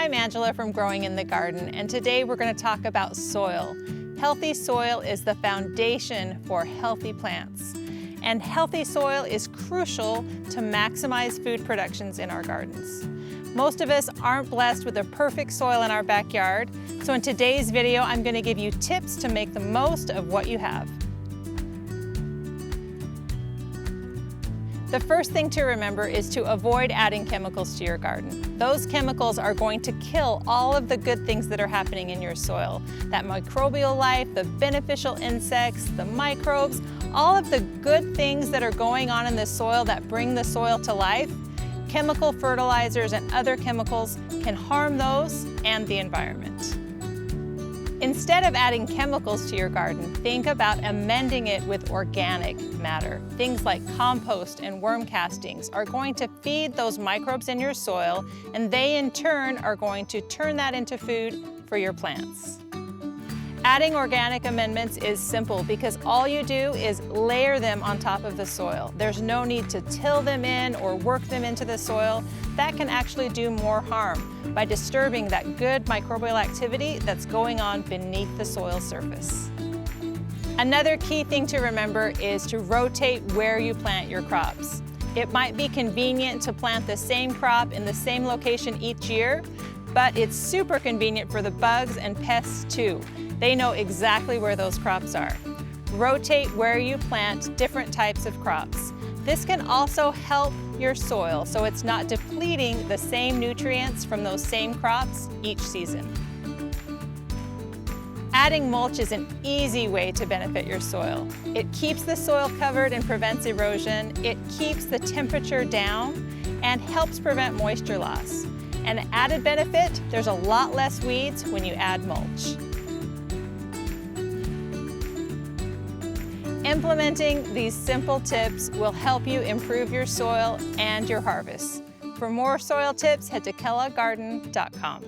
I'm Angela from Growing in the Garden, and today we're going to talk about soil. Healthy soil is the foundation for healthy plants. And healthy soil is crucial to maximize food productions in our gardens. Most of us aren't blessed with a perfect soil in our backyard, so in today's video I'm going to give you tips to make the most of what you have. The first thing to remember is to avoid adding chemicals to your garden. Those chemicals are going to kill all of the good things that are happening in your soil. That microbial life, the beneficial insects, the microbes, all of the good things that are going on in the soil that bring the soil to life. Chemical fertilizers and other chemicals can harm those and the environment. Instead of adding chemicals to your garden, think about amending it with organic matter. Things like compost and worm castings are going to feed those microbes in your soil, and they in turn are going to turn that into food for your plants. Adding organic amendments is simple because all you do is layer them on top of the soil. There's no need to till them in or work them into the soil. That can actually do more harm by disturbing that good microbial activity that's going on beneath the soil surface. Another key thing to remember is to rotate where you plant your crops. It might be convenient to plant the same crop in the same location each year, but it's super convenient for the bugs and pests too. They know exactly where those crops are. Rotate where you plant different types of crops. This can also help your soil so it's not depleting the same nutrients from those same crops each season. Adding mulch is an easy way to benefit your soil. It keeps the soil covered and prevents erosion. It keeps the temperature down and helps prevent moisture loss. An added benefit, there's a lot less weeds when you add mulch. Implementing these simple tips will help you improve your soil and your harvest. For more soil tips, head to kellagarden.com.